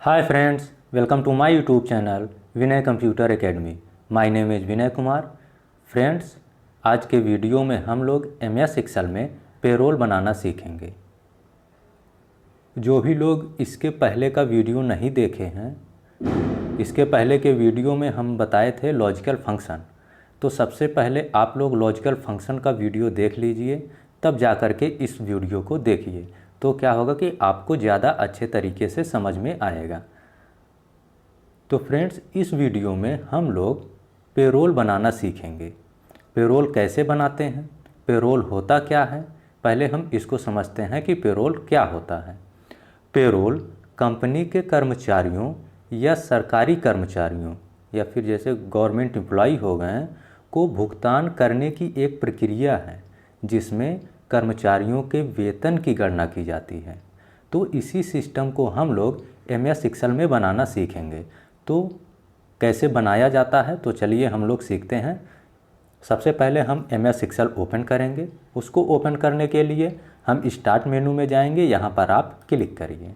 Hi friends, welcome to my YouTube channel Vinay computer academy. My name is Vinay Kumar. Friends, आज के video में हम लोग MS एक्सेल में पेरोल बनाना सीखेंगे। जो भी लोग इसके पहले का वीडियो नहीं देखे हैं, इसके पहले के वीडियो में हम बताए थे लॉजिकल फंक्शन, तो सबसे पहले आप लोग लॉजिकल फंक्शन का वीडियो देख लीजिए, तब जा कर के इस वीडियो को देखिए। तो क्या होगा कि आपको ज़्यादा अच्छे तरीके से समझ में आएगा। तो फ्रेंड्स, इस वीडियो में हम लोग पेरोल बनाना सीखेंगे। पेरोल कैसे बनाते हैं, पेरोल होता क्या है, पहले हम इसको समझते हैं कि पेरोल क्या होता है। पेरोल कंपनी के कर्मचारियों या सरकारी कर्मचारियों या फिर जैसे गवर्नमेंट एम्प्लॉय हो गए हैं को भुगतान करने की एक प्रक्रिया है जिसमें कर्मचारियों के वेतन की गणना की जाती है। तो इसी सिस्टम को हम लोग MS एक्सेल में बनाना सीखेंगे। तो कैसे बनाया जाता है, तो चलिए हम लोग सीखते हैं। सबसे पहले हम MS एक्सेल ओपन करेंगे। उसको ओपन करने के लिए हम स्टार्ट मेनू में जाएंगे, यहाँ पर आप क्लिक करिए।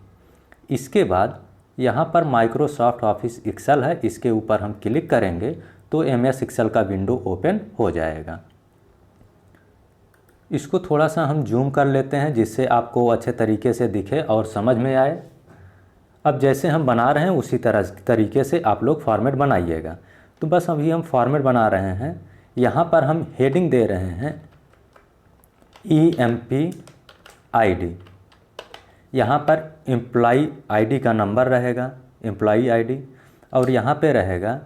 इसके बाद यहाँ पर माइक्रोसॉफ्ट ऑफिस एक्सेल है, इसके ऊपर हम क्लिक करेंगे तो MS एक्सेल का विंडो ओपन हो जाएगा। इसको थोड़ा सा हम जूम कर लेते हैं जिससे आपको अच्छे तरीके से दिखे और समझ में आए। अब जैसे हम बना रहे हैं उसी तरीके से आप लोग फॉर्मेट बनाइएगा। तो बस अभी हम फॉर्मेट बना रहे हैं। यहाँ पर हम हेडिंग दे रहे हैं EMP-ID। यहाँ पर एम्प्लॉई ID का नंबर रहेगा, एम्प्लॉई ID, और यहाँ पे रहेगा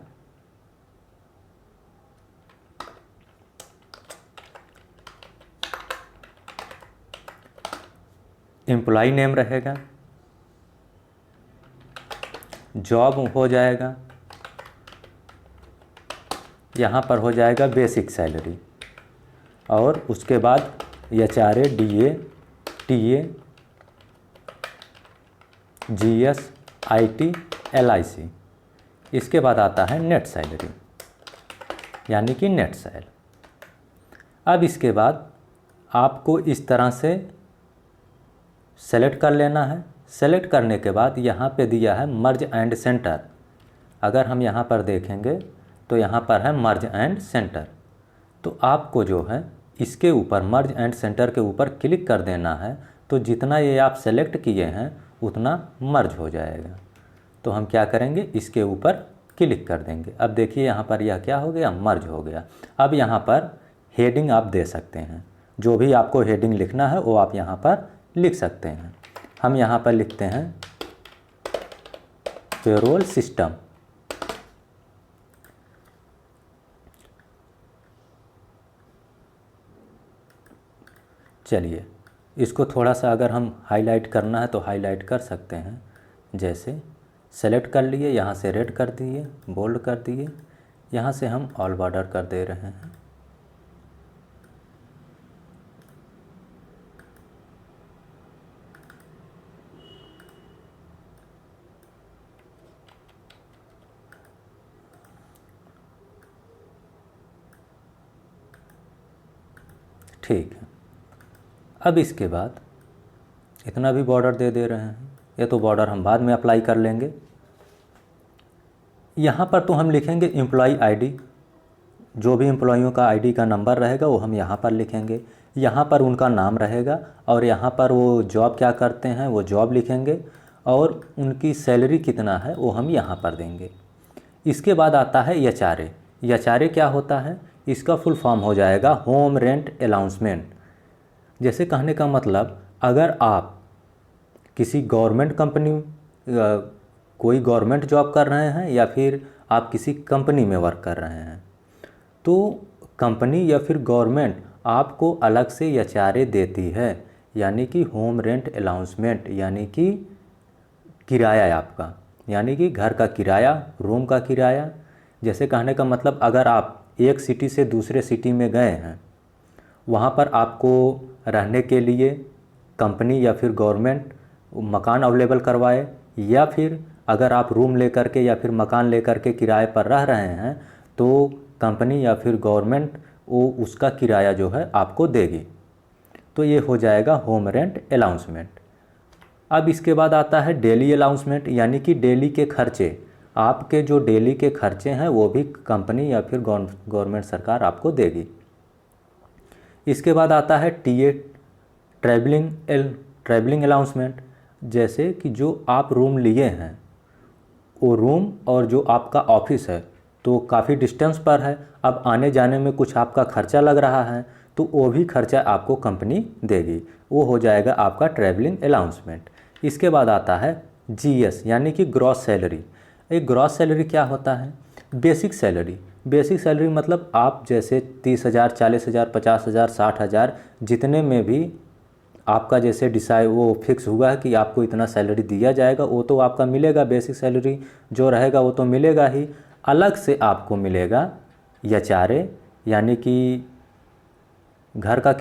एम्प्लॉई नेम रहेगा, जॉब हो जाएगा, यहाँ पर हो जाएगा बेसिक सैलरी, और उसके बाद HRA, DA, TA, GS, IT, LIC। इसके बाद आता है नेट सैलरी यानी कि नेट सैल। अब इसके बाद आपको इस तरह से सेलेक्ट कर लेना है। सेलेक्ट करने के बाद यहाँ पे दिया है मर्ज एंड सेंटर। अगर हम यहाँ पर देखेंगे तो यहाँ पर है मर्ज एंड सेंटर। तो आपको जो है इसके ऊपर मर्ज एंड सेंटर के ऊपर क्लिक कर देना है। तो जितना ये आप सेलेक्ट किए हैं उतना मर्ज हो जाएगा। तो हम क्या करेंगे, इसके ऊपर क्लिक कर देंगे। अब देखिए यहाँ पर यह क्या हो गया, मर्ज हो गया। अब यहाँ पर हेडिंग आप दे सकते हैं, जो भी आपको हेडिंग लिखना है वो आप यहाँ पर लिख सकते हैं। हम यहाँ पर लिखते हैं पेरोल सिस्टम। चलिए इसको थोड़ा सा अगर हम हाईलाइट करना है तो हाईलाइट कर सकते हैं। जैसे सेलेक्ट कर लिए, यहाँ से रेड कर दिए, बोल्ड कर दिए, यहाँ से हम ऑल बॉर्डर कर दे रहे हैं। ठीक है। अब इसके बाद इतना भी बॉर्डर दे रहे हैं, ये तो बॉर्डर हम बाद में अप्लाई कर लेंगे। यहाँ पर तो हम लिखेंगे एम्प्लॉई ID, जो भी एम्प्लॉइयों का ID का नंबर रहेगा वो हम यहाँ पर लिखेंगे। यहाँ पर उनका नाम रहेगा और यहाँ पर वो जॉब क्या करते हैं वो जॉब लिखेंगे, और उनकी सैलरी कितना है वो हम यहाँ पर देंगे। इसके बाद आता है HRA। HRA क्या होता है, इसका फुल फॉर्म हो जाएगा होम रेंट अलाउंसमेंट। जैसे कहने का मतलब, अगर आप किसी गवर्नमेंट कंपनी कोई गवर्नमेंट जॉब कर रहे हैं या फिर आप किसी कंपनी में वर्क कर रहे हैं, तो कंपनी या फिर गवर्नमेंट आपको अलग से HRA देती है, यानी कि होम रेंट अलाउंसमेंट, यानी कि किराया आपका, यानी कि घर का किराया, रूम का किराया। जैसे कहने का मतलब, अगर आप एक सिटी से दूसरे सिटी में गए हैं, वहाँ पर आपको रहने के लिए कंपनी या फिर गवर्नमेंट मकान अवेलेबल करवाए, या फिर अगर आप रूम लेकर के या फिर मकान लेकर के किराए पर रह रहे हैं तो कंपनी या फिर गवर्नमेंट वो उसका किराया जो है आपको देगी। तो ये हो जाएगा होम रेंट अलाउंसमेंट। अब इसके बाद आता है डेली अलाउंसमेंट, यानी कि डेली के खर्चे। आपके जो डेली के खर्चे हैं वो भी कंपनी या फिर गवर्नमेंट सरकार आपको देगी। इसके बाद आता है टीए, ट्रैवलिंग अलाउंसमेंट, जैसे कि जो आप रूम लिए हैं वो रूम और जो आपका ऑफिस है तो काफ़ी डिस्टेंस पर है, अब आने जाने में कुछ आपका खर्चा लग रहा है तो वो भी खर्चा आपको कंपनी देगी, वो हो जाएगा आपका ट्रैवलिंग अलाउंसमेंट। इसके बाद आता है जीएस, यानी कि ग्रॉस सैलरी। एक ग्रॉस सैलरी क्या होता है? Basic salary. बेसिक सैलरी मतलब आप जैसे 30,000, 40,000, 50,000, 60,000 जितने में भी आपका जैसे डिसाइड वो फिक्स हुआ है कि आपको इतना सैलरी दिया जाएगा, वो तो आपका मिलेगा। बेसिक सैलरी जो रहेगा वो तो मिलेगा ही। अलग से आपको मिलेगा एचआरए, यानी कि घर का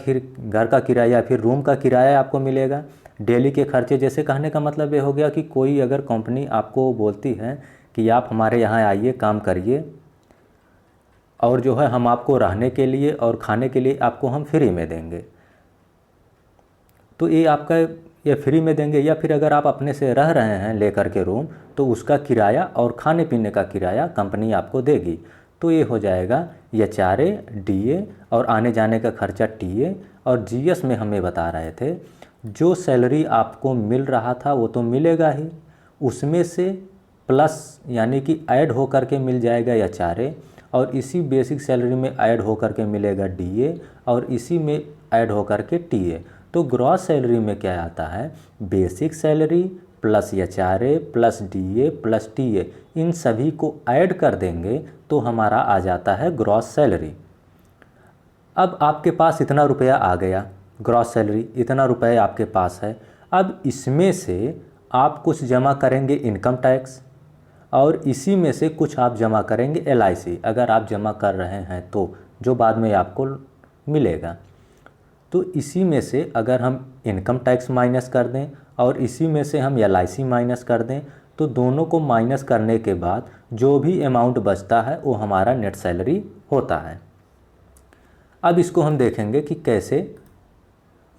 किराया या फिर रूम का किराया आपको मिलेगा। डेली के खर्चे, जैसे कहने का मतलब ये हो गया कि कोई अगर कंपनी आपको बोलती है कि आप हमारे यहाँ आइए, काम करिए, और जो है हम आपको रहने के लिए और खाने के लिए आपको हम फ्री में देंगे, तो ये आपका ये फ्री में देंगे। या फिर अगर आप अपने से रह रहे हैं लेकर के रूम, तो उसका किराया और खाने पीने का किराया कंपनी आपको देगी। तो ये हो जाएगा एचआरए, डीए और आने जाने का खर्चा टीए। और जीएस में हमें बता रहे थे जो सैलरी आपको मिल रहा था वो तो मिलेगा ही, उसमें से प्लस यानी कि ऐड हो करके मिल जाएगा एचआरए, और इसी बेसिक सैलरी में ऐड हो करके मिलेगा डीए, और इसी में ऐड हो करके टीए। तो ग्रॉस सैलरी में क्या आता है? Basic salary plus HRA plus DA plus TA, इन सभी को ऐड कर देंगे तो हमारा आ जाता है ग्रॉस सैलरी। अब आपके पास इतना रुपया आ गया, ग्रॉस सैलरी इतना रुपये आपके पास है। अब इसमें से आप कुछ जमा करेंगे इनकम टैक्स, और इसी में से कुछ आप जमा करेंगे एलआईसी, अगर आप जमा कर रहे हैं तो, जो बाद में आपको मिलेगा। तो इसी में से अगर हम इनकम टैक्स माइनस कर दें और इसी में से हम एलआईसी माइनस कर दें, तो दोनों को माइनस करने के बाद जो भी अमाउंट बचता है वो हमारा नेट सैलरी होता है। अब इसको हम देखेंगे कि कैसे,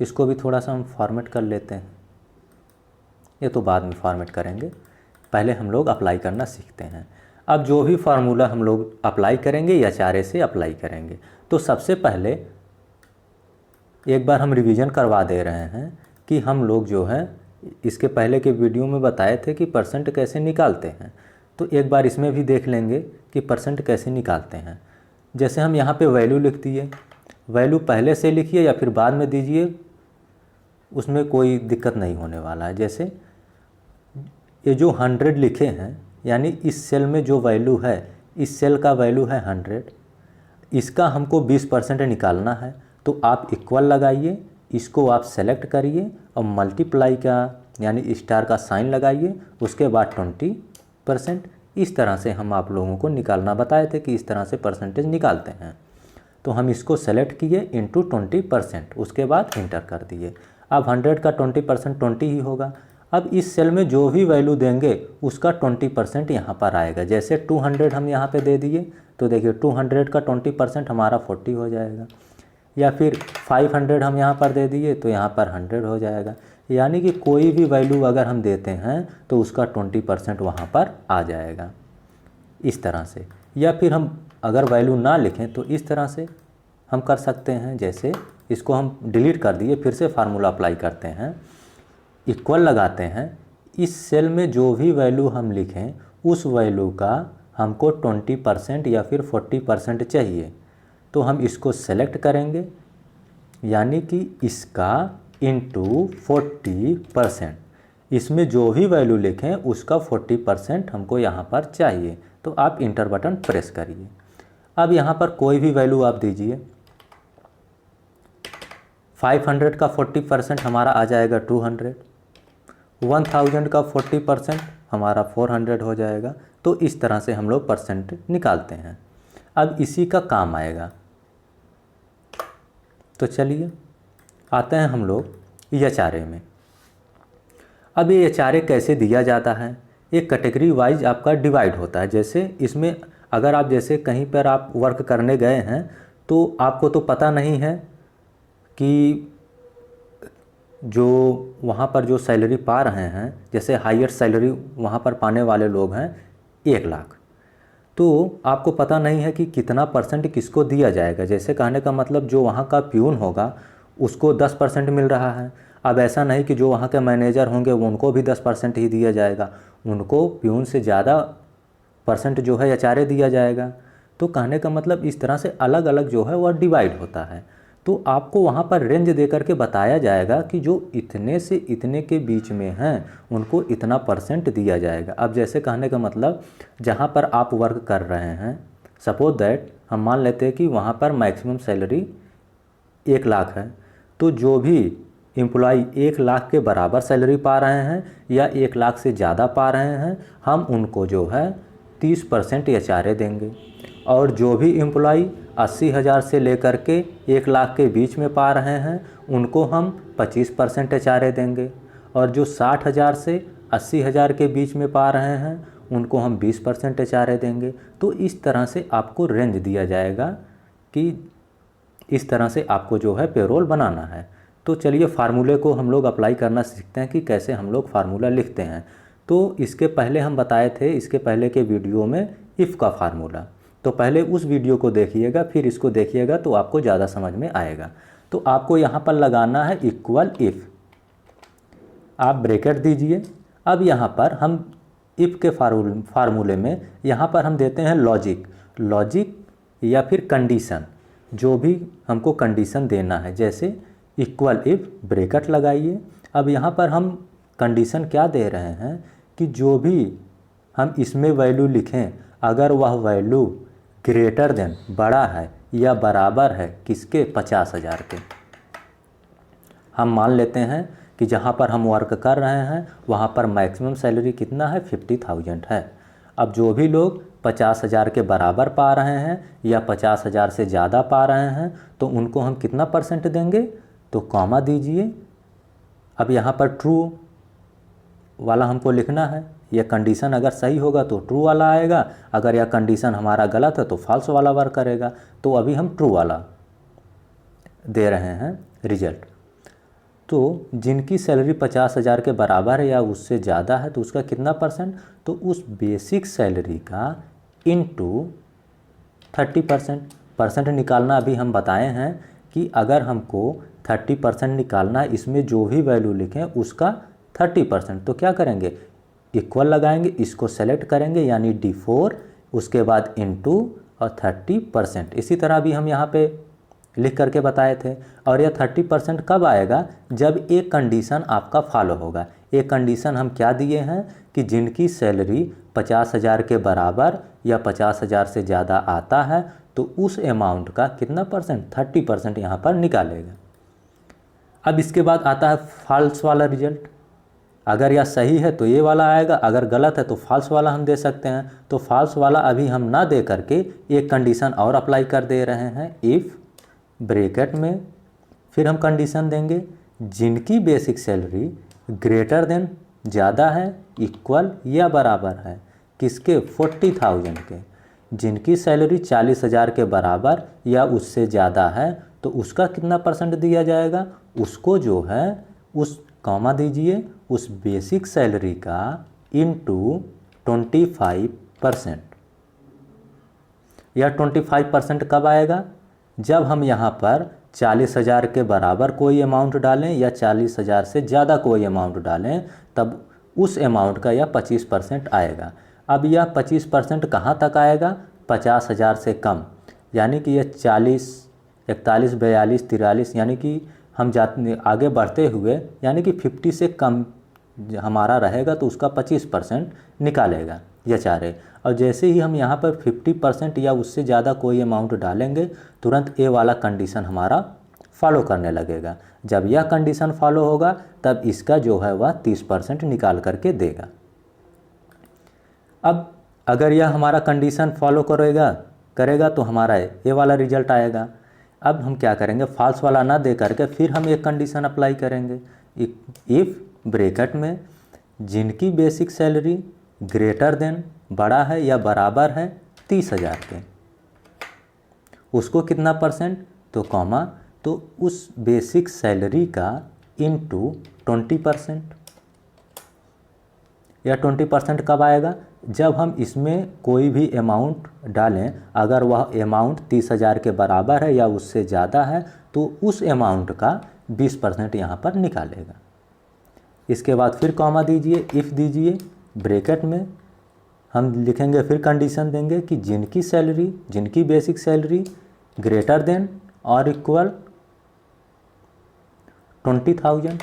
इसको भी थोड़ा सा हम फॉर्मेट कर लेते हैं, ये तो बाद में फॉर्मेट करेंगे, पहले हम लोग अप्लाई करना सीखते हैं। अब जो भी फार्मूला हम लोग अप्लाई करेंगे एचआरए से अप्लाई करेंगे। तो सबसे पहले एक बार हम रिवीजन करवा दे रहे हैं कि हम लोग जो है इसके पहले के वीडियो में बताए थे कि परसेंट कैसे निकालते हैं, तो एक बार इसमें भी देख लेंगे कि परसेंट कैसे निकालते हैं। जैसे हम यहाँ पे वैल्यू लिख दिए, वैल्यू पहले से लिखिए या फिर बाद में दीजिए, उसमें कोई दिक्कत नहीं होने वाला है। जैसे ये जो 100 लिखे हैं, यानी इस सेल में जो वैल्यू है, इस सेल का वैल्यू है 100, इसका हमको 20% निकालना है। तो आप इक्वल लगाइए, इसको आप सेलेक्ट करिए और मल्टीप्लाई का यानी स्टार का साइन लगाइए, उसके बाद 20%। इस तरह से हम आप लोगों को निकालना बताए थे कि इस तरह से परसेंटेज निकालते हैं। तो हम इसको सेलेक्ट किए इंटू 20%, उसके बाद इंटर कर दिए। अब 100 का 20% 20 ही होगा। अब इस सेल में जो भी वैल्यू देंगे उसका 20% यहाँ पर आएगा। जैसे 200 हम यहाँ पे दे दिए तो देखिए 200 का 20% हमारा 40 हो जाएगा, या फिर 500 हम यहाँ पर दे दिए तो यहाँ पर 100 हो जाएगा। यानी कि कोई भी वैल्यू अगर हम देते हैं तो उसका 20% वहाँ पर आ जाएगा, इस तरह से। या फिर हम अगर वैल्यू ना लिखें तो इस तरह से हम कर सकते हैं। जैसे इसको हम डिलीट कर दिए, फिर से फार्मूला अप्लाई करते हैं, इक्वल लगाते हैं, इस सेल में जो भी वैल्यू हम लिखें उस वैल्यू का हमको 20% या फिर 40% चाहिए। तो हम इसको सेलेक्ट करेंगे, यानी कि इसका इंटू 40%, इसमें जो भी वैल्यू लिखें उसका 40% हमको यहाँ पर चाहिए। तो आप इंटर बटन प्रेस करिए। अब यहाँ पर कोई भी वैल्यू आप दीजिए। 500 का 40% हमारा आ जाएगा 200, 1000 का 40% हमारा 400 हो जाएगा। तो इस तरह से हम लोग परसेंट निकालते हैं। अब इसी का काम आएगा। तो चलिए आते हैं हम लोग एचआरए में। अब ये एचआरए कैसे दिया जाता है? एक कैटेगरी वाइज आपका डिवाइड होता है। जैसे इसमें अगर आप जैसे कहीं पर आप वर्क करने गए हैं तो आपको तो पता नहीं है कि जो वहाँ पर जो सैलरी पा रहे हैं, जैसे हाईएस्ट सैलरी वहाँ पर पाने वाले लोग हैं 1 लाख, तो आपको पता नहीं है कि कितना परसेंट किसको दिया जाएगा। जैसे कहने का मतलब जो वहाँ का प्यून होगा उसको 10% मिल रहा है। अब ऐसा नहीं कि जो वहाँ के मैनेजर होंगे वो उनको भी 10% ही दिया जाएगा, उनको प्यून से ज़्यादा परसेंट जो है एचआरए दिया जाएगा। तो कहने का मतलब इस तरह से अलग अलग जो है वह डिवाइड होता है। तो आपको वहाँ पर रेंज दे करके बताया जाएगा कि जो इतने से इतने के बीच में हैं उनको इतना परसेंट दिया जाएगा। अब जैसे कहने का मतलब जहाँ पर आप वर्क कर रहे हैं, सपोज दैट हम मान लेते हैं कि वहाँ पर मैक्सिमम सैलरी 1 लाख है, तो जो भी एम्प्लॉय 1 लाख के बराबर सैलरी पा रहे हैं या 1 लाख से ज़्यादा पा रहे हैं, हम उनको जो है 30% एचआरए देंगे। और जो भी एम्प्लॉय 80,000 से लेकर के 1 लाख के बीच में पा रहे हैं उनको हम 25% एचआरए देंगे। और जो 60,000 से 80,000 के बीच में पा रहे हैं उनको हम 20% एचआरए देंगे। तो इस तरह से आपको रेंज दिया जाएगा कि इस तरह से आपको जो है पेरोल बनाना है। तो चलिए फार्मूले को हम लोग अप्लाई करना सीखते हैं कि कैसे हम लोग फार्मूला लिखते हैं। तो इसके पहले हम बताए थे, इसके पहले के वीडियो में इफ़ का फार्मूला, तो पहले उस वीडियो को देखिएगा फिर इसको देखिएगा तो आपको ज़्यादा समझ में आएगा। तो आपको यहाँ पर लगाना है इक्वल इफ़, आप ब्रैकेट दीजिए। अब यहाँ पर हम इफ़ के फार्मूले में यहाँ पर हम देते हैं लॉजिक या फिर कंडीशन, जो भी हमको कंडीशन देना है। जैसे इक्वल इफ़ ब्रैकेट लगाइए। अब यहाँ पर हम कंडीशन क्या दे रहे हैं कि जो भी हम इसमें वैल्यू लिखें अगर वह वैल्यू ग्रेटर देन बड़ा है या बराबर है किसके, 50,000 के। हम मान लेते हैं कि जहाँ पर हम वर्क कर रहे हैं वहाँ पर मैक्सिमम सैलरी कितना है, 50,000 है। अब जो भी लोग 50,000 के बराबर पा रहे हैं या 50,000 से ज़्यादा पा रहे हैं तो उनको हम कितना परसेंट देंगे, तो कॉमा दीजिए। अब यहाँ पर ट्रू वाला हमको लिखना है। यह कंडीशन अगर सही होगा तो ट्रू वाला आएगा, अगर यह कंडीशन हमारा गलत है तो फॉल्स वाला वर्क करेगा। तो अभी हम ट्रू वाला दे रहे हैं रिजल्ट। तो जिनकी सैलरी 50,000 के बराबर है या उससे ज़्यादा है तो उसका कितना परसेंट, तो उस बेसिक सैलरी का इनटू 30% निकालना। अभी हम बताए हैं कि अगर हमको 30% निकालना है, इसमें जो भी वैल्यू लिखें उसका 30%, तो क्या करेंगे, इक्वल लगाएंगे, इसको सेलेक्ट करेंगे यानी D4, उसके बाद इनटू और 30%। इसी तरह भी हम यहाँ पे लिख करके बताए थे। और यह 30% कब आएगा, जब एक कंडीशन आपका फॉलो होगा। एक कंडीशन हम क्या दिए हैं कि जिनकी सैलरी 50,000 के बराबर या 50,000 से ज़्यादा आता है तो उस अमाउंट का कितना परसेंट, 30% यहाँ पर निकालेगा। अब इसके बाद आता है फॉल्स वाला रिजल्ट। अगर यह सही है तो ये वाला आएगा, अगर गलत है तो फॉल्स वाला हम दे सकते हैं। तो फॉल्स वाला अभी हम ना दे करके एक कंडीशन और अप्लाई कर दे रहे हैं, इफ़ ब्रैकेट में फिर हम कंडीशन देंगे जिनकी बेसिक सैलरी ग्रेटर देन ज़्यादा है, इक्वल या बराबर है किसके, 40,000 के। जिनकी सैलरी 40,000 के बराबर या उससे ज़्यादा है तो उसका कितना परसेंट दिया जाएगा, उसको जो है उस कॉमा दीजिए उस बेसिक सैलरी का इनटू 25%। यह 25% कब आएगा, जब हम यहाँ पर 40,000 के बराबर कोई अमाउंट डालें या 40,000 से ज़्यादा कोई अमाउंट डालें, तब उस अमाउंट का यह 25% आएगा। अब यह 25% कहाँ तक आएगा, 50,000 से कम, यानी कि यह 40, 41, 42, 43, यानी कि हम जाते आगे बढ़ते हुए यानी कि 50 से कम हमारा रहेगा तो उसका 25% निकालेगा एचआरए। और जैसे ही हम यहाँ पर 50% या उससे ज़्यादा कोई अमाउंट डालेंगे तुरंत ए वाला कंडीशन हमारा फॉलो करने लगेगा। जब यह कंडीशन फॉलो होगा तब इसका जो है वह 30% निकाल करके देगा। अब अगर यह हमारा कंडीशन फॉलो करेगा तो हमारा ए वाला रिजल्ट आएगा। अब हम क्या करेंगे, फॉल्स वाला ना दे करके फिर हम एक कंडीशन अप्लाई करेंगे, इफ़ ब्रैकेट में जिनकी बेसिक सैलरी ग्रेटर देन बड़ा है या बराबर है 30,000 के, उसको कितना परसेंट, तो कॉमा, तो उस बेसिक सैलरी का इंटू 20%। या 20% कब आएगा? जब हम इसमें कोई भी अमाउंट डालें, अगर वह अमाउंट 30,000 के बराबर है या उससे ज़्यादा है तो उस अमाउंट का 20% यहाँ पर निकालेगा। इसके बाद फिर कॉमा दीजिए, इफ़ दीजिए, ब्रैकेट में हम लिखेंगे, फिर कंडीशन देंगे कि जिनकी बेसिक सैलरी ग्रेटर देन और इक्वल 20,000,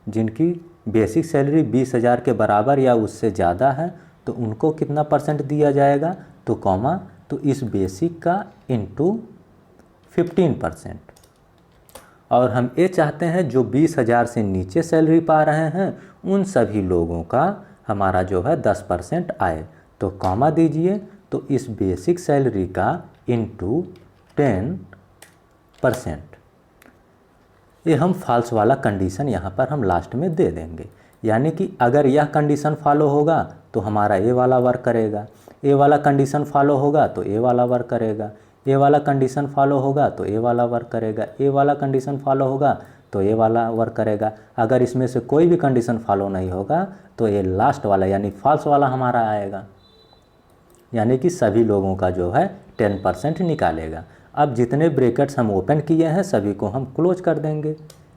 जिनकी बेसिक सैलरी 20,000 के बराबर या उससे ज़्यादा है तो उनको कितना परसेंट दिया जाएगा, तो कॉमा, तो इस बेसिक का इंटू 15%। और हम ये चाहते हैं जो 20,000 से नीचे सैलरी पा रहे हैं उन सभी लोगों का हमारा जो है 10% आए, तो कॉमा दीजिए, तो इस बेसिक सैलरी का इंटू 10%। ये हम फॉल्स वाला कंडीशन यहाँ पर हम लास्ट में दे देंगे। यानी कि अगर यह कंडीशन फॉलो होगा तो हमारा ए वाला वर्क करेगा, ए वाला कंडीशन फॉलो होगा तो ए वाला वर्क करेगा, ए वाला कंडीशन फॉलो होगा तो ए वाला वर्क करेगा, ए वाला कंडीशन फॉलो होगा तो ए वाला वर्क करेगा। अगर इसमें से कोई भी कंडीशन फॉलो नहीं होगा तो ये लास्ट वाला यानी फॉल्स वाला हमारा आएगा, यानी कि सभी लोगों का जो है 10% निकालेगा। अब जितने ब्रैकेट्स हम ओपन किए हैं सभी को हम क्लोज कर देंगे।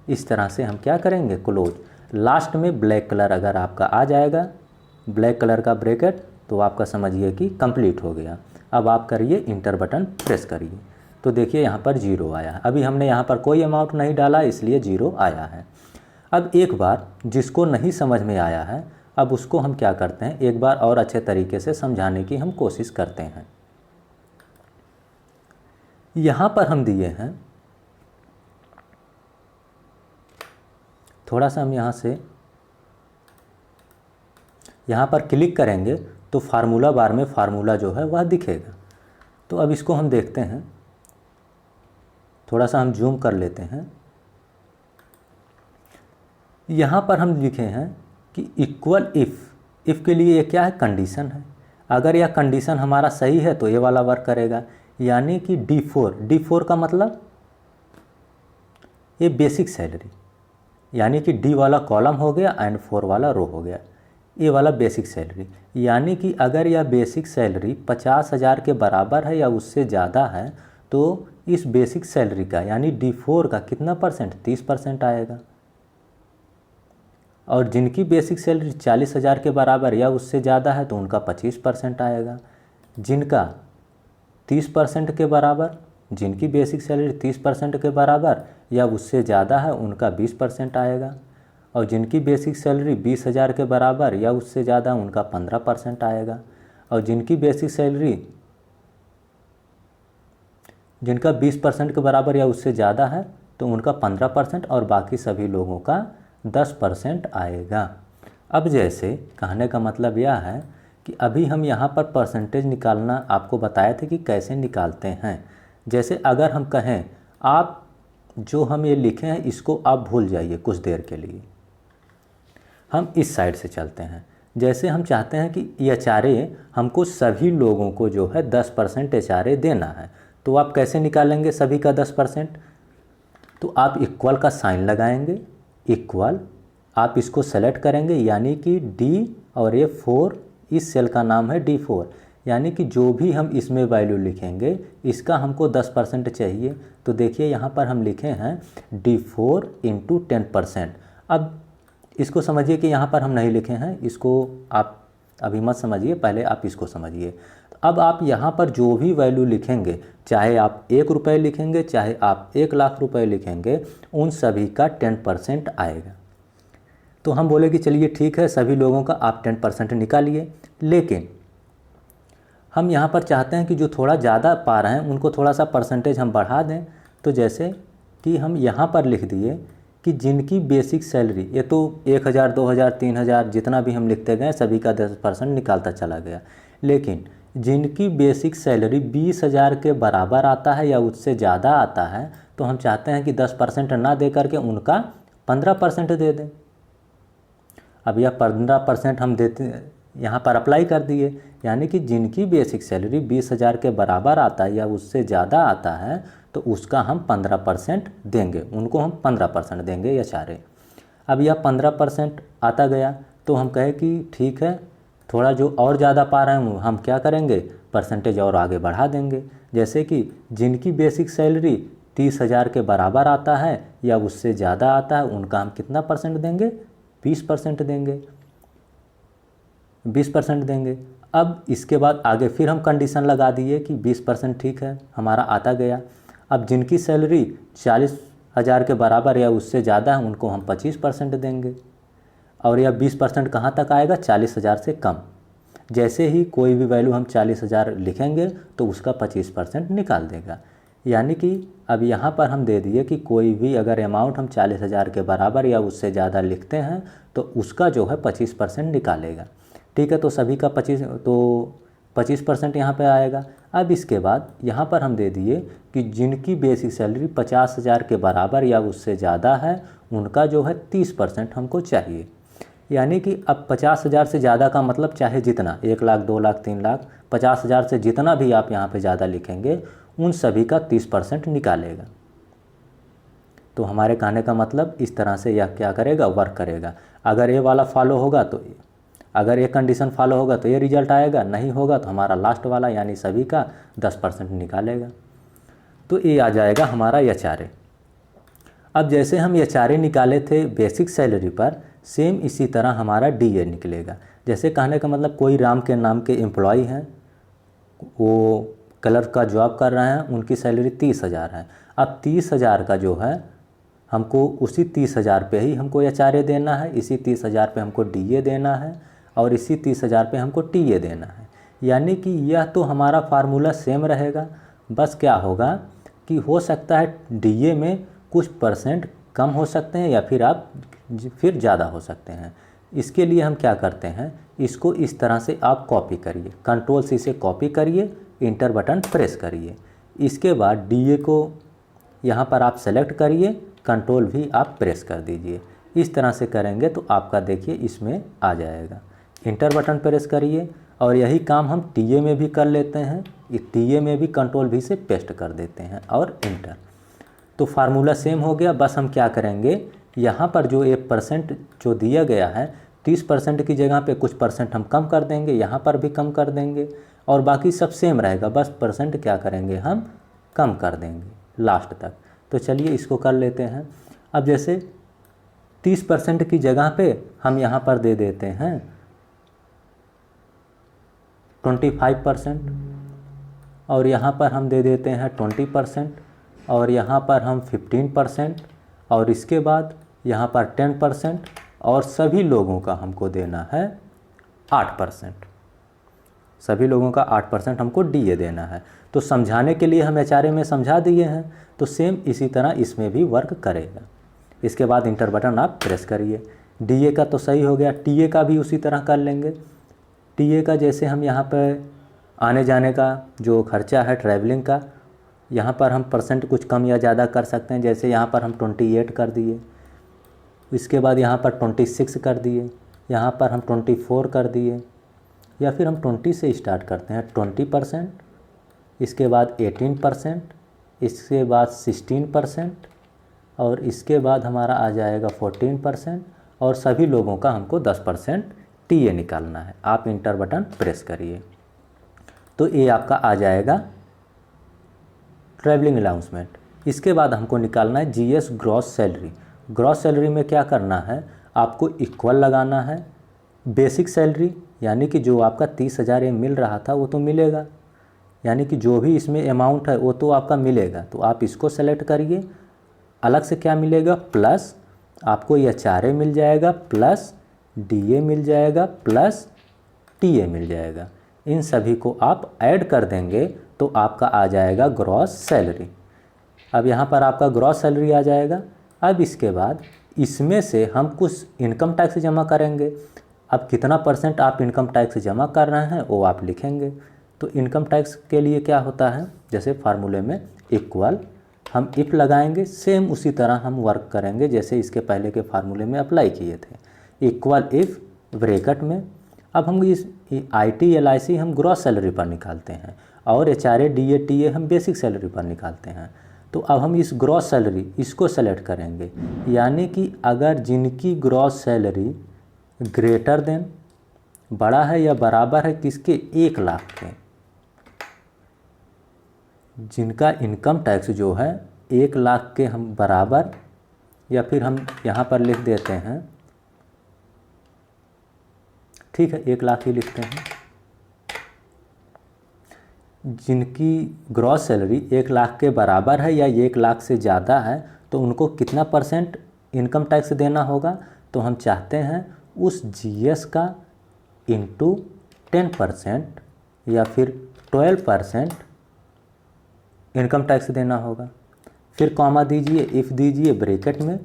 इस तरह से हम क्या करेंगे, क्लोज। लास्ट में ब्लैक कलर अगर आपका आ जाएगा, ब्लैक कलर का ब्रैकेट, तो आपका समझिए कि कंप्लीट हो गया। अब आप करिए इंटर बटन प्रेस करिए, तो देखिए यहाँ पर 0 आया है। अभी हमने यहाँ पर कोई अमाउंट नहीं डाला इसलिए 0 आया है। अब एक बार जिसको नहीं समझ में आया है, अब उसको हम क्या करते हैं, एक बार और अच्छे तरीके से समझाने की हम कोशिश करते हैं। यहाँ पर हम दिए हैं, थोड़ा सा हम यहाँ पर क्लिक करेंगे तो फार्मूला बार में फार्मूला जो है वह दिखेगा। तो अब इसको हम देखते हैं, थोड़ा सा हम जूम कर लेते हैं। यहाँ पर हम लिखे हैं कि इक्वल इफ़ के लिए ये क्या है, कंडीशन है। अगर यह कंडीशन हमारा सही है तो ये वाला वर्क करेगा, यानी कि D4 का मतलब ये बेसिक सैलरी, यानी कि D वाला कॉलम हो गया एंड 4 वाला रो हो गया, ये वाला बेसिक सैलरी। यानी कि अगर यह बेसिक सैलरी 50,000 के बराबर है या उससे ज़्यादा है तो इस बेसिक सैलरी का यानी D4 का कितना परसेंट, 30% आएगा। और जिनकी बेसिक सैलरी 40,000 के बराबर या उससे ज़्यादा है तो उनका 25% आएगा। जिनका 30% के बराबर, जिनकी बेसिक सैलरी 30% के बराबर या उससे ज़्यादा है उनका 20% आएगा। और जिनकी बेसिक सैलरी 20,000 के बराबर या उससे ज़्यादा उनका 15% आएगा। और जिनकी बेसिक सैलरी जिनका 20% के बराबर या उससे ज़्यादा है तो उनका 15% और बाकी सभी लोगों का 10% आएगा। अब जैसे कहने का मतलब यह है कि अभी हम यहाँ पर परसेंटेज निकालना आपको बताए थे कि कैसे निकालते हैं। जैसे अगर हम कहें आप जो हम ये लिखे हैं इसको आप भूल जाइए कुछ देर के लिए, हम इस साइड से चलते हैं। जैसे हम चाहते हैं कि ये HRA हमको सभी लोगों को जो है 10% HRA देना है, तो आप कैसे निकालेंगे सभी का 10%? तो आप इक्वल का साइन लगाएंगे, इक्वल आप इसको सेलेक्ट करेंगे, यानी कि D और ये 4, इस सेल का नाम है D4, यानी कि जो भी हम इसमें वैल्यू लिखेंगे इसका हमको 10% चाहिए। तो देखिए यहाँ पर हम लिखे हैं D4 इंटू 10%। अब इसको समझिए कि यहाँ पर हम नहीं लिखे हैं, इसको आप अभी मत समझिए, पहले आप इसको समझिए। अब आप यहाँ पर जो भी वैल्यू लिखेंगे, चाहे आप 1 रुपये लिखेंगे चाहे आप 1 लाख रुपए लिखेंगे, उन सभी का 10% आएगा। तो हम बोले कि चलिए ठीक है, सभी लोगों का आप 10% निकालिए। लेकिन हम यहाँ पर चाहते हैं कि जो थोड़ा ज़्यादा पा रहे हैं उनको थोड़ा सा परसेंटेज हम बढ़ा दें। तो जैसे कि हम यहाँ पर लिख दिए कि जिनकी बेसिक सैलरी, ये तो 1,000 2,000 3,000 जितना भी हम लिखते गए सभी का 10% निकालता चला गया। लेकिन जिनकी बेसिक सैलरी 20,000 के बराबर आता है या उससे ज़्यादा आता है तो हम चाहते हैं कि 10% ना दे करके उनका 15% दे दें। अब यह 15% हम देते यहाँ पर अप्लाई कर दिए, यानी कि जिनकी बेसिक सैलरी 20,000 के बराबर आता है या उससे ज़्यादा आता है तो उसका हम 15% देंगे, उनको हम 15% देंगे HRA। अब यह 15% आता गया तो हम कहे कि ठीक है, थोड़ा जो और ज़्यादा पा रहे हैं हम क्या करेंगे, परसेंटेज और आगे बढ़ा देंगे। जैसे कि जिनकी बेसिक सैलरी 30,000 के बराबर आता है या उससे ज़्यादा आता है, उनका हम कितना परसेंट देंगे, 20% देंगे, 20% देंगे। अब इसके बाद आगे फिर हम कंडीशन लगा दिए कि 20% ठीक है, हमारा आता गया। अब जिनकी सैलरी 40,000 के बराबर या उससे ज़्यादा है, उनको हम 25% देंगे। और यह 20% कहाँ तक आएगा, 40,000 से कम। जैसे ही कोई भी वैल्यू हम 40,000 लिखेंगे तो उसका 25% निकाल देगा। यानी कि अब यहाँ पर हम दे दिए कि कोई भी अगर अमाउंट हम 40,000 के बराबर या उससे ज़्यादा लिखते हैं तो उसका जो है 25% निकालेगा। ठीक है, तो सभी का 25% यहाँ पे आएगा। अब इसके बाद यहाँ पर हम दे दिए कि जिनकी बेसिक सैलरी 50,000 के बराबर या उससे ज़्यादा है, उनका जो है 30% हमको चाहिए। यानी कि अब 50,000 से ज़्यादा का मतलब चाहे जितना 1 लाख 2 लाख 3 लाख, 50,000 से जितना भी आप यहाँ पे ज़्यादा लिखेंगे उन सभी का 30% निकालेगा। तो हमारे कहने का मतलब इस तरह से यह क्या करेगा, वर्क करेगा। अगर ये वाला फॉलो होगा तो, अगर ये कंडीशन फॉलो होगा तो ये रिजल्ट आएगा, नहीं होगा तो हमारा लास्ट वाला यानी सभी का 10% निकालेगा। तो ये आ जाएगा हमारा HRA। अब जैसे हम HRA निकाले थे बेसिक सैलरी पर, सेम इसी तरह हमारा DA निकलेगा। जैसे कहने का मतलब कोई राम के नाम के एम्प्लॉय हैं, वो कलर का जॉब कर रहे हैं, उनकी सैलरी 30,000 है। अब 30,000 का जो है हमको उसी 30,000 पे ही हमको HRA देना है, इसी 30,000 पे हमको DA देना है और इसी 30,000 पे हमको TA देना है। यानी कि यह तो हमारा फार्मूला सेम रहेगा, बस क्या होगा कि हो सकता है DA में कुछ परसेंट कम हो सकते हैं या फिर ज़्यादा हो सकते हैं। इसके लिए हम क्या करते हैं, इसको इस तरह से आप कॉपी करिए, Ctrl+C से कॉपी करिए, इंटर बटन प्रेस करिए। इसके बाद DA को यहाँ पर आप सेलेक्ट करिए, Ctrl+V आप प्रेस कर दीजिए। इस तरह से करेंगे तो आपका देखिए इसमें आ जाएगा। इंटर बटन प्रेस करिए और यही काम हम TA में भी कर लेते हैं। TA में भी Ctrl+V से पेस्ट कर देते हैं और इंटर। तो फार्मूला सेम हो गया। बस हम क्या करेंगे, यहाँ पर जो 1% जो दिया गया है, 30% की जगह पे कुछ परसेंट हम कम कर देंगे, यहाँ पर भी कम कर देंगे और बाकी सब सेम रहेगा, बस परसेंट क्या करेंगे हम कम कर देंगे लास्ट तक। तो चलिए इसको कर लेते हैं। अब जैसे 30% की जगह पे हम यहाँ पर दे देते हैं 25% और यहाँ पर हम दे देते हैं 20% और यहाँ पर हम 15% और इसके बाद यहाँ पर 10% और सभी लोगों का हमको देना है 8%। सभी लोगों का 8% हमको DA देना है। तो समझाने के लिए हम HRA में समझा दिए हैं, तो सेम इसी तरह इसमें भी वर्क करेगा। इसके बाद इंटर बटन आप प्रेस करिए। DA का तो सही हो गया, TA का भी उसी तरह कर लेंगे। TA का जैसे हम यहाँ पर आने जाने का जो खर्चा है ट्रैवलिंग का, यहाँ पर हम परसेंट कुछ कम या ज़्यादा कर सकते हैं। जैसे यहाँ पर हम 28 कर दिए, इसके बाद यहाँ पर 26 कर दिए, यहाँ पर हम 24 कर दिए, या फिर हम 20 से स्टार्ट करते हैं 20%, इसके बाद 18%, इसके बाद 16% और इसके बाद हमारा आ जाएगा 14% और सभी लोगों का हमको 10% TA निकालना है। आप इंटर बटन प्रेस करिए तो ये आपका आ जाएगा ट्रैवलिंग अलाउंसमेंट। इसके बाद हमको निकालना है GS gross salary. Gross salary में क्या करना है, आपको इक्वल लगाना है बेसिक सैलरी, यानी कि जो आपका 30,000 ये मिल रहा था वो तो मिलेगा, यानी कि जो भी इसमें अमाउंट है वो तो आपका मिलेगा। तो आप इसको सेलेक्ट करिए। अलग से क्या मिलेगा, प्लस आपको ये HRA मिल जाएगा, प्लस DA मिल जाएगा, प्लस TA मिल जाएगा। इन सभी को आप ऐड कर देंगे तो आपका आ जाएगा ग्रॉस सैलरी। अब यहाँ पर आपका ग्रॉस सैलरी आ जाएगा। अब इसके बाद इसमें से हम कुछ इनकम टैक्स जमा करेंगे। अब कितना परसेंट आप इनकम टैक्स जमा कर रहे हैं वो आप लिखेंगे। तो इनकम टैक्स के लिए क्या होता है, जैसे फार्मूले में इक्वल हम इफ लगाएंगे, सेम उसी तरह हम वर्क करेंगे जैसे इसके पहले के फार्मूले में अप्लाई किए थे। इक्वल इफ ब्रैकेट में अब हम इस IT LIC हम ग्रॉस सैलरी पर निकालते हैं और HRA DA TA हम बेसिक सैलरी पर निकालते हैं। तो अब हम इस ग्रॉस सैलरी इसको सेलेक्ट करेंगे, यानी कि अगर जिनकी ग्रॉस सैलरी ग्रेटर देन बड़ा है या बराबर है किसके, 1 लाख के, जिनका इनकम टैक्स जो है 1 लाख के हम बराबर, या फिर हम यहाँ पर लिख देते हैं, ठीक है 1 लाख ही लिखते हैं, जिनकी ग्रॉस सैलरी 1 लाख के बराबर है या 1 लाख से ज़्यादा है तो उनको कितना % इनकम टैक्स देना होगा। तो हम चाहते हैं उस जीएस का इंटू 10% या फिर 12% इनकम टैक्स देना होगा। फिर कॉमा दीजिए, इफ़ दीजिए ब्रैकेट में,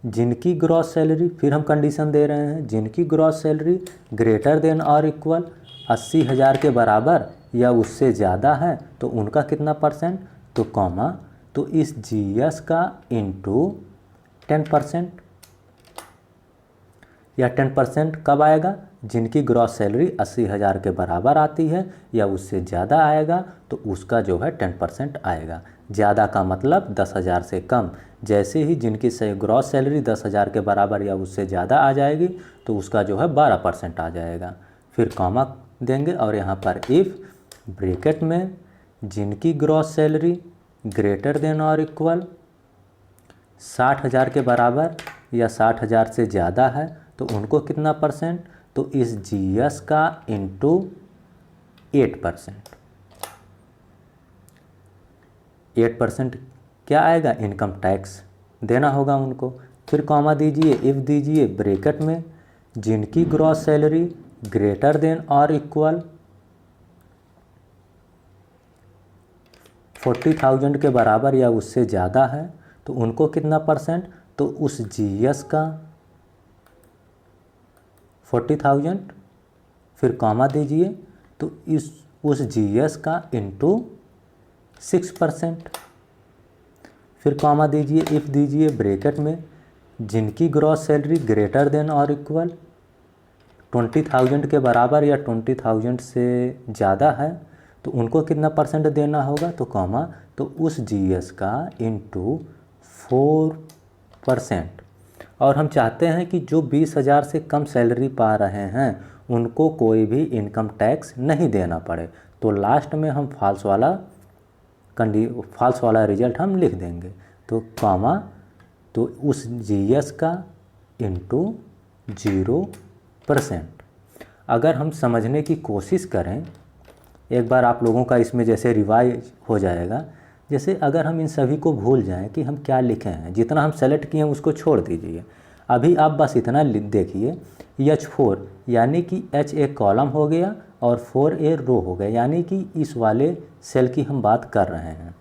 जिनकी ग्रॉस सैलरी, फिर हम कंडीशन दे रहे हैं, जिनकी ग्रॉस सैलरी ग्रेटर देन और इक्वल 80,000 के बराबर या उससे ज़्यादा है तो उनका कितना %, तो कॉमा, तो इस जीएस का इंटू 10%, या 10% कब आएगा, जिनकी ग्रॉस सैलरी 80,000 के बराबर आती है या उससे ज़्यादा आएगा तो उसका जो है 10% आएगा। ज़्यादा का मतलब 10,000 से कम। जैसे ही जिनकी ग्रॉस सैलरी 10,000 के बराबर या उससे ज़्यादा आ जाएगी तो उसका जो है 12% आ जाएगा। फिर कॉमा देंगे और यहाँ पर इफ़ ब्रैकेट में जिनकी ग्रॉस सैलरी ग्रेटर देन और इक्वल 60,000 के बराबर या 60,000 से ज़्यादा है तो उनको कितना %, तो इस जीएस का इंटू 8%। 8% क्या आएगा, इनकम टैक्स देना होगा उनको। फिर कॉमा दीजिए, इफ़ दीजिए ब्रैकेट में, जिनकी ग्रॉस सैलरी ग्रेटर देन और इक्वल 40,000 के बराबर या उससे ज़्यादा है तो उनको कितना %, तो उस जीएस का 40,000, फिर कॉमा दीजिए तो उस जीएस का इंटू 6%। फिर कॉमा दीजिए, इफ़ दीजिए ब्रैकेट में, जिनकी ग्रॉस सैलरी ग्रेटर देन और इक्वल 20,000 के बराबर या 20,000 से ज़्यादा है तो उनको कितना % देना होगा, तो कॉमा, तो उस जीएस का इंटू 4%। और हम चाहते हैं कि जो 20,000 से कम सैलरी पा रहे हैं उनको कोई भी इनकम टैक्स नहीं देना पड़े, तो लास्ट में हम फॉल्स वाला रिजल्ट हम लिख देंगे। तो कॉमा, तो उस जीएस का इंटू 0%। अगर हम समझने की कोशिश करें, एक बार आप लोगों का इसमें जैसे रिवाइज हो जाएगा, जैसे अगर हम इन सभी को भूल जाएं कि हम क्या लिखे हैं, जितना हम सेलेक्ट किए हैं उसको छोड़ दीजिए। अभी आप बस इतना देखिए, H4 यानी कि H एक कॉलम हो गया और 4A रो हो गया, यानी कि इस वाले सेल की हम बात कर रहे हैं।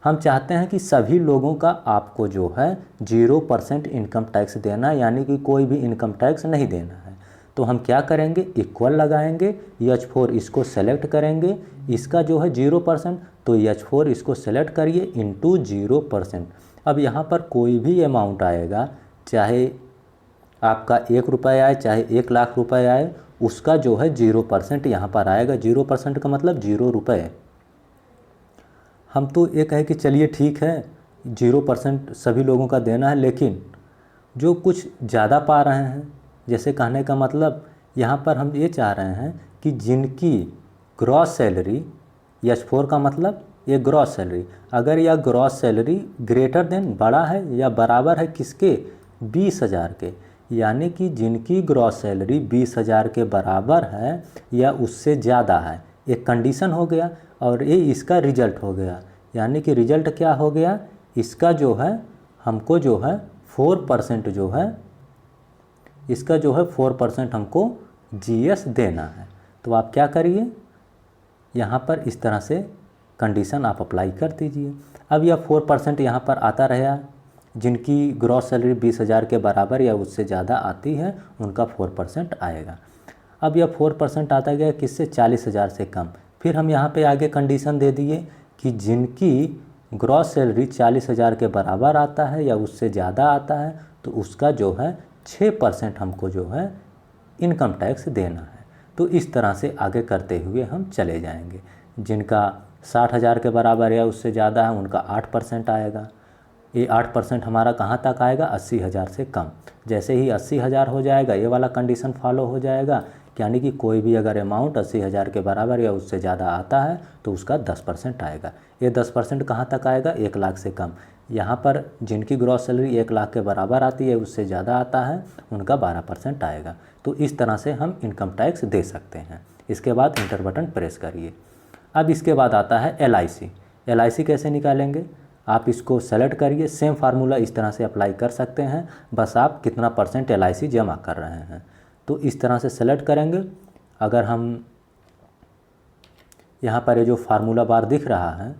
हम चाहते हैं कि सभी लोगों का आपको जो है 0% इनकम टैक्स देना, यानी कि कोई भी इनकम टैक्स नहीं देना है। तो हम क्या करेंगे, इक्वल लगाएंगे, H4 इसको सेलेक्ट करेंगे, इसका जो है 0%, तो H4 इसको सेलेक्ट करिए इंटू 0%। अब यहाँ पर कोई भी अमाउंट आएगा, चाहे आपका 1 रुपये आए चाहे 1 लाख रुपए आए, उसका जो है 0% यहाँ पर आएगा। 0% का मतलब 0 रुपये। हम तो ये कहे कि चलिए ठीक है 0% सभी लोगों का देना है, लेकिन जो कुछ ज़्यादा पा रहे हैं, जैसे कहने का मतलब यहाँ पर हम ये चाह रहे हैं कि जिनकी ग्रॉस सैलरी, H4 का मतलब ये ग्रॉस सैलरी, अगर यह ग्रॉस सैलरी ग्रेटर देन बड़ा है या बराबर है किसके, 20,000 के, यानी कि जिनकी ग्रॉस सैलरी 20,000 के बराबर है या उससे ज़्यादा है। एक कंडीशन हो गया और ये इसका रिजल्ट हो गया, यानी कि रिजल्ट क्या हो गया, इसका जो है हमको जो है 4% जो है, इसका जो है 4% हमको जीएस देना है। तो आप क्या करिए, यहाँ पर इस तरह से कंडीशन आप अप्लाई कर दीजिए। अब यह 4% यहाँ पर आता रहा, जिनकी ग्रॉस सैलरी 20,000 के बराबर या उससे ज़्यादा आती है उनका 4% आएगा। अब यह 4% आता गया किससे, 40,000 से कम। फिर हम यहाँ पे आगे कंडीशन दे दिए कि जिनकी ग्रॉस सैलरी 40,000 के बराबर आता है या उससे ज़्यादा आता है तो उसका जो है 6% हमको जो है इनकम टैक्स देना है। तो इस तरह से आगे करते हुए हम चले जाएंगे। जिनका 60,000 के बराबर या उससे ज़्यादा है उनका 8% आएगा। ये 8% हमारा कहाँ तक आएगा? 80,000 से कम। जैसे ही 80,000 हो जाएगा ये वाला कंडीशन फॉलो हो जाएगा, यानी कि कोई भी अगर अमाउंट 80,000 के बराबर या उससे ज़्यादा आता है तो उसका 10% आएगा। ये 10% कहाँ तक आएगा? 1 लाख से कम। यहाँ पर जिनकी ग्रॉस सैलरी 1 लाख के बराबर आती है उससे ज़्यादा आता है उनका 12% आएगा। तो इस तरह से हम इनकम टैक्स दे सकते हैं। इसके बाद इंटर बटन प्रेस करिए। अब इसके बाद आता है LIC। LIC कैसे निकालेंगे? आप इसको सेलेक्ट करिए। सेम फार्मूला इस तरह से अप्लाई कर सकते हैं, बस आप कितना % LIC जमा कर रहे हैं। तो इस तरह से सेलेक्ट करेंगे। अगर हम यहाँ पर ये जो फार्मूला बार दिख रहा है,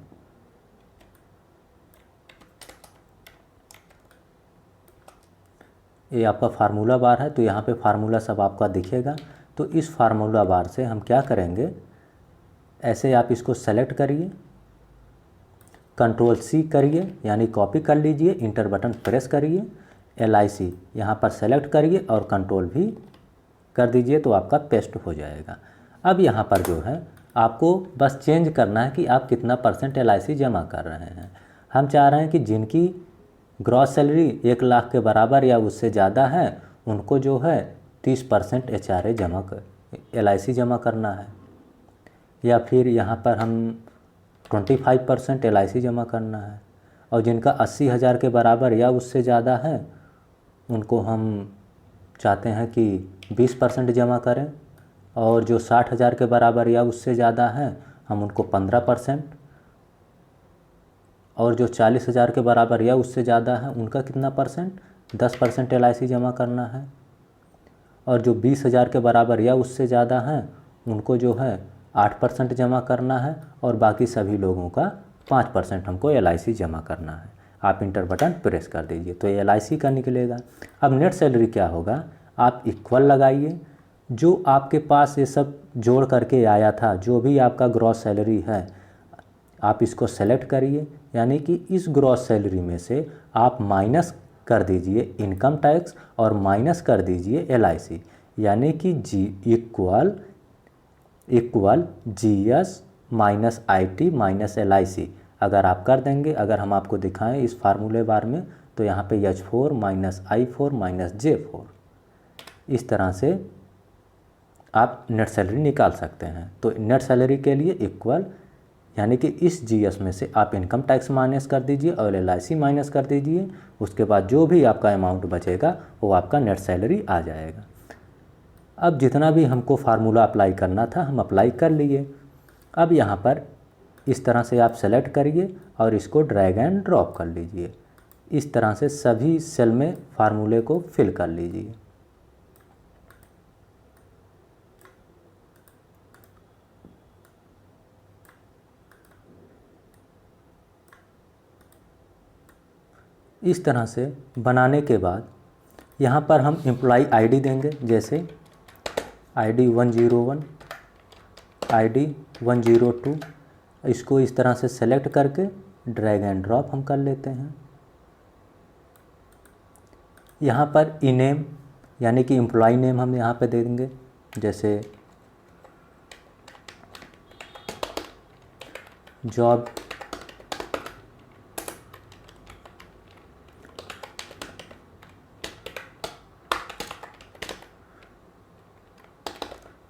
ये आपका फार्मूला बार है, तो यहाँ पे फार्मूला सब आपका दिखेगा। तो इस फार्मूला बार से हम क्या करेंगे, ऐसे आप इसको सेलेक्ट करिए, Ctrl+C करिए यानी कॉपी कर लीजिए, इंटर बटन प्रेस करिए, LIC यहाँ पर सेलेक्ट करिए और Ctrl भी कर दीजिए तो आपका पेस्ट हो जाएगा। अब यहाँ पर जो है आपको बस चेंज करना है कि आप कितना % LIC जमा कर रहे हैं। हम चाह रहे हैं कि जिनकी ग्रॉस सैलरी 1 लाख के बराबर या उससे ज़्यादा है उनको जो है 30% HRA जमा कर LIC जमा करना है, या फिर यहाँ पर हम 25% LIC जमा करना है। और जिनका 80,000 के बराबर या उससे ज़्यादा है उनको हम चाहते हैं कि 20% जमा करें, और जो 60,000 के बराबर या उससे ज़्यादा है हम उनको 15%, और जो 40,000 के बराबर या उससे ज़्यादा है उनका कितना %? 10% LIC जमा करना है, और जो 20,000 के बराबर या उससे ज़्यादा है उनको जो है 8% जमा करना है, और बाकी सभी लोगों का 5% हमको LIC जमा करना है। आप इंटर बटन प्रेस कर दीजिए तो ये LIC का निकलेगा। अब नेट सैलरी क्या होगा, आप इक्वल लगाइए, जो आपके पास ये सब जोड़ करके आया था, जो भी आपका ग्रॉस सैलरी है आप इसको सेलेक्ट करिए, यानी कि इस ग्रॉस सैलरी में से आप माइनस कर दीजिए इनकम टैक्स और माइनस कर दीजिए LIC, यानी कि equal GS minus IT minus LIC अगर आप कर देंगे। अगर हम आपको दिखाएं इस फार्मूले बार में तो यहाँ पे H4 minus I4 minus J4, इस तरह से आप नेट सैलरी निकाल सकते हैं। तो नेट सैलरी के लिए इक्वल यानी कि इस GS में से आप इनकम टैक्स माइनस कर दीजिए और LIC माइनस कर दीजिए, उसके बाद जो भी आपका अमाउंट बचेगा वो आपका नेट सैलरी आ जाएगा। अब जितना भी हमको फार्मूला अप्लाई करना था हम अप्लाई कर लिए। अब यहाँ पर इस तरह से आप सेलेक्ट करिए और इसको ड्रैग एंड ड्रॉप कर लीजिए। इस तरह से सभी सेल में फार्मूले को फिल कर लीजिए। इस तरह से बनाने के बाद यहाँ पर हम एम्प्लॉई ID देंगे, जैसे ID 101, ID 102, इसको इस तरह से सेलेक्ट करके ड्रैग एंड ड्रॉप हम कर लेते हैं। यहाँ पर नेम यानी कि एम्प्लॉई नेम हम यहाँ पे दे देंगे, जैसे जॉब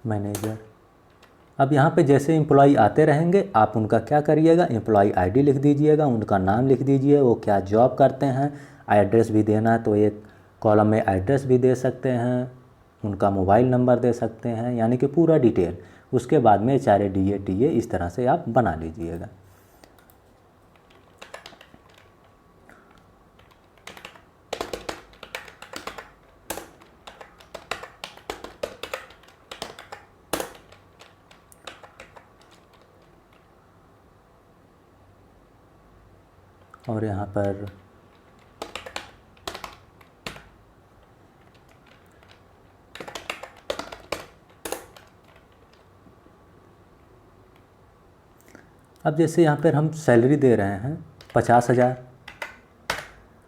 मैनेजर। अब यहाँ पे जैसे एम्प्लॉई आते रहेंगे आप उनका क्या करिएगा, एम्प्लॉई ID लिख दीजिएगा, उनका नाम लिख दीजिए, वो क्या जॉब करते हैं, एड्रेस भी देना है तो एक कॉलम में एड्रेस भी दे सकते हैं, उनका मोबाइल नंबर दे सकते हैं, यानी कि पूरा डिटेल। उसके बाद में HRA DA TA इस तरह से आप बना लीजिएगा। और यहाँ पर अब जैसे यहाँ पर हम सैलरी दे रहे हैं 50,000।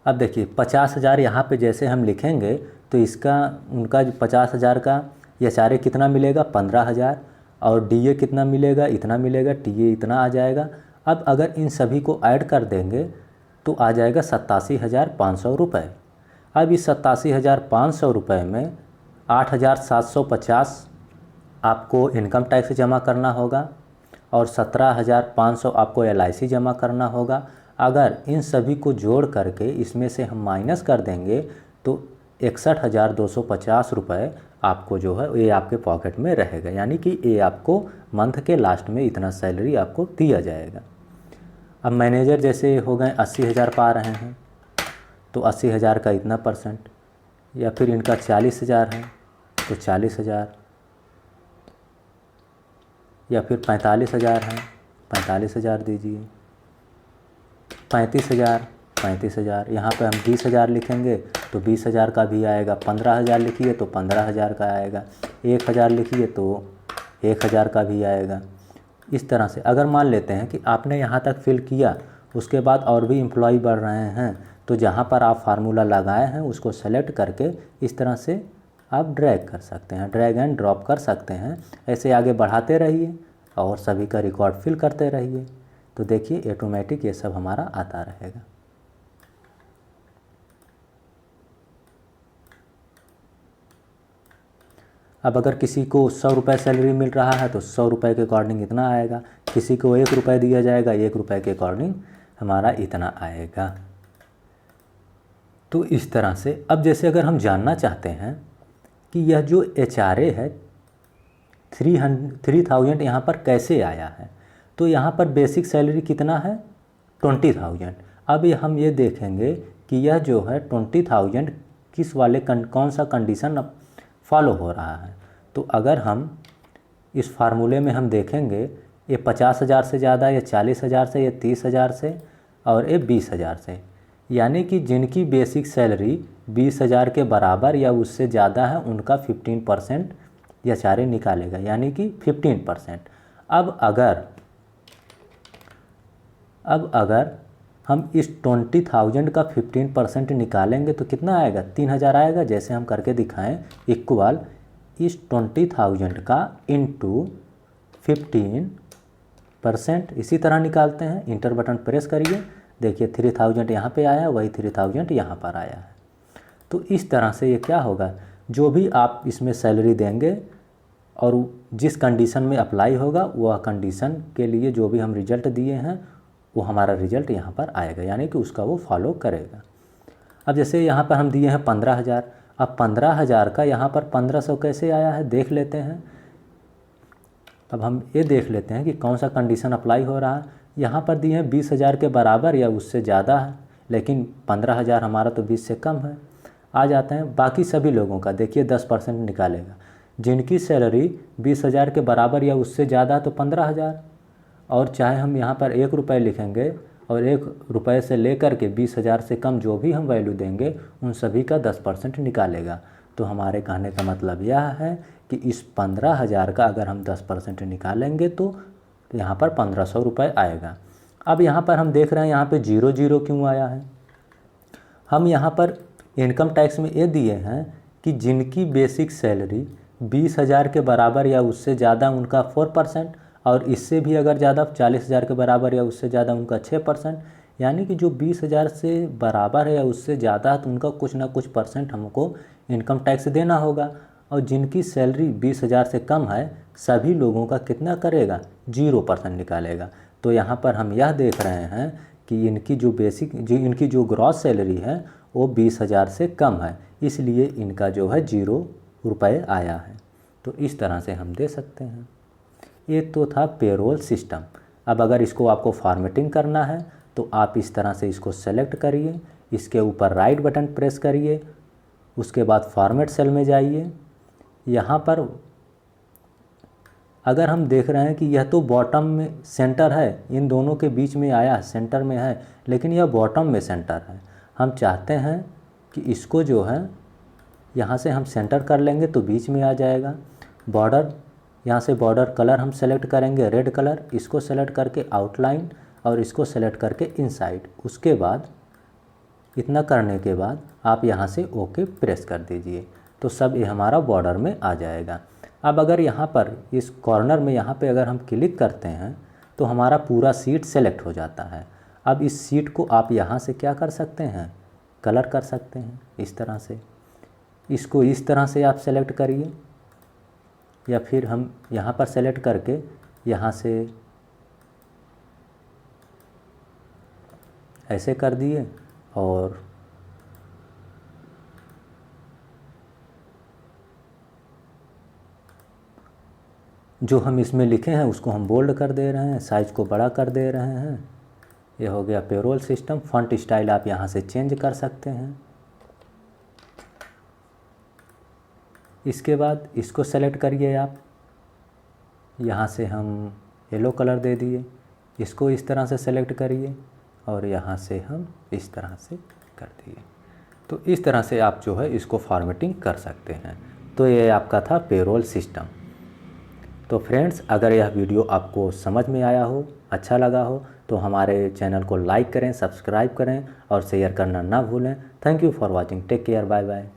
अब देखिए 50,000 यहाँ पे जैसे हम लिखेंगे तो इसका उनका जो 50,000 का HRA कितना मिलेगा, 15,000, और DA कितना मिलेगा, इतना मिलेगा, TA इतना आ जाएगा। अब अगर इन सभी को ऐड कर देंगे तो आ जाएगा 87,500 रुपये। अब इस 87,500 रुपये में 8,750 आपको इनकम टैक्स जमा करना होगा और 17,500 आपको LIC जमा करना होगा। अगर इन सभी को जोड़ करके इसमें से हम माइनस कर देंगे तो 61,250 रुपये आपको जो है ये आपके पॉकेट में रहेगा, यानी कि ये आपको मंथ के लास्ट में इतना सैलरी आपको दिया जाएगा। अब मैनेजर जैसे हो गए 80,000 पा रहे हैं तो 80,000 का इतना %, या फिर इनका 40,000 है तो 40,000, या फिर 45,000 है 45,000 दीजिए, 35,000, यहाँ पे हम 20,000 लिखेंगे तो 20,000 का भी आएगा, 15,000 लिखिए तो 15,000 का आएगा, 1,000 लिखिए तो 1,000 का भी आएगा। इस तरह से अगर मान लेते हैं कि आपने यहाँ तक फिल किया, उसके बाद और भी एम्प्लॉय बढ़ रहे हैं तो जहाँ पर आप फार्मूला लगाए हैं उसको सेलेक्ट करके इस तरह से आप ड्रैग कर सकते हैं, ड्रैग एंड ड्रॉप कर सकते हैं। ऐसे आगे बढ़ाते रहिए और सभी का रिकॉर्ड फिल करते रहिए तो देखिए ऑटोमेटिक ये सब हमारा आता रहेगा। अब अगर किसी को 100 रुपये सैलरी मिल रहा है तो 100 रुपये के अकॉर्डिंग इतना आएगा, किसी को 1 रुपये दिया जाएगा 1 रुपये के अकॉर्डिंग हमारा इतना आएगा। तो इस तरह से अब जैसे अगर हम जानना चाहते हैं कि यह जो HRA है 3,000 यहाँ पर कैसे आया है, तो यहाँ पर बेसिक सैलरी कितना है 20,000। अब हम ये देखेंगे कि यह जो है 20,000 किस वाले कौन सा कंडीशन फॉलो हो रहा है। तो अगर हम इस फार्मूले में हम देखेंगे ये 50,000 से ज़्यादा, ये 40,000 से, ये 30,000 से और ये 20,000 से, यानी कि जिनकी बेसिक सैलरी 20,000 के बराबर या उससे ज़्यादा है उनका 15% HRA निकालेगा, यानी कि 15%। अब अगर हम इस 20,000 का 15% निकालेंगे तो कितना आएगा 3,000 आएगा। जैसे हम करके दिखाएं, इक्वल इस 20,000 का इंटू 15%, इसी तरह निकालते हैं। इंटर बटन प्रेस करिए, देखिए 3,000 यहाँ पे आया, वही 3,000 यहाँ पर आया है। तो इस तरह से ये क्या होगा, जो भी आप इसमें सैलरी देंगे और जिस कंडीशन में अप्लाई होगा वह कंडीशन के लिए जो भी हम रिजल्ट दिए हैं वो हमारा रिजल्ट यहाँ पर आएगा, यानी कि उसका वो फॉलो करेगा। अब जैसे यहाँ पर हम दिए हैं 15,000, अब 15,000 का यहाँ पर 1,500 कैसे आया है देख लेते हैं। अब हम ये देख लेते हैं कि कौन सा कंडीशन अप्लाई हो रहा है। यहाँ पर दिए हैं 20,000 के बराबर या उससे ज़्यादा है, लेकिन 15,000 हमारा तो 20 से कम है। आ जाते हैं बाकी सभी लोगों का, देखिए 10% निकालेगा। जिनकी सैलरी 20,000 के बराबर या उससे ज़्यादा है तो 15,000, और चाहे हम यहाँ पर 1 रुपये लिखेंगे और 1 रुपये से लेकर के 20,000 से कम जो भी हम वैल्यू देंगे उन सभी का 10% निकालेगा। तो हमारे कहने का मतलब यह है कि इस 15,000 का अगर हम 10% निकालेंगे तो यहाँ पर 1,500 रुपये आएगा। अब यहाँ पर हम देख रहे हैं यहाँ पे 0 क्यों आया है। हम यहाँ पर इनकम टैक्स में ये दिए हैं कि जिनकी बेसिक सैलरी 20,000 के बराबर या उससे ज़्यादा उनका 4%, और इससे भी अगर ज़्यादा 40,000 के बराबर या उससे ज़्यादा उनका 6%, यानी कि जो 20,000 से बराबर है या उससे ज़्यादा है तो उनका कुछ ना कुछ % हमको इनकम टैक्स देना होगा। और जिनकी सैलरी 20,000 से कम है सभी लोगों का कितना करेगा 0% निकालेगा। तो यहाँ पर हम यह देख रहे हैं कि इनकी जो ग्रॉस सैलरी है वो 20,000 से कम है, इसलिए इनका जो है 0 रुपये आया है। तो इस तरह से हम दे सकते हैं। ये तो था पेरोल सिस्टम। अब अगर इसको आपको फॉर्मेटिंग करना है तो आप इस तरह से इसको सेलेक्ट करिए, इसके ऊपर राइट बटन प्रेस करिए, उसके बाद फॉर्मेट सेल में जाइए। यहाँ पर अगर हम देख रहे हैं कि यह तो बॉटम में सेंटर है, इन दोनों के बीच में आया सेंटर में है, लेकिन यह बॉटम में सेंटर है। हम चाहते हैं कि इसको जो है यहाँ से हम सेंटर कर लेंगे तो बीच में आ जाएगा। बॉर्डर, यहाँ से बॉर्डर कलर हम सेलेक्ट करेंगे रेड कलर, इसको सेलेक्ट करके आउटलाइन और इसको सेलेक्ट करके इनसाइड। उसके बाद इतना करने के बाद आप यहाँ से ओके प्रेस कर दीजिए तो सब ये हमारा बॉर्डर में आ जाएगा। अब अगर यहाँ पर इस कॉर्नर में यहाँ पे अगर हम क्लिक करते हैं तो हमारा पूरा सीट सेलेक्ट हो जाता है। अब इस सीट को आप यहाँ से क्या कर सकते हैं, कलर कर सकते हैं इस तरह से। इसको इस तरह से आप सेलेक्ट करिए, या फिर हम यहाँ पर सेलेक्ट करके यहाँ से ऐसे कर दिए, और जो हम इसमें लिखे हैं उसको हम बोल्ड कर दे रहे हैं, साइज़ को बड़ा कर दे रहे हैं। ये हो गया पेरोल सिस्टम। फॉन्ट स्टाइल आप यहाँ से चेंज कर सकते हैं। इसके बाद इसको सेलेक्ट करिए आप, यहाँ से हम येलो कलर दे दिए, इसको इस तरह से सेलेक्ट करिए और यहाँ से हम इस तरह से कर दिए। तो इस तरह से आप जो है इसको फॉर्मेटिंग कर सकते हैं। तो ये आपका था पेरोल सिस्टम। तो फ्रेंड्स, अगर यह वीडियो आपको समझ में आया हो, अच्छा लगा हो, तो हमारे चैनल को लाइक करें, सब्सक्राइब करें और शेयर करना ना भूलें। Thank you for watching. Take care, bye bye.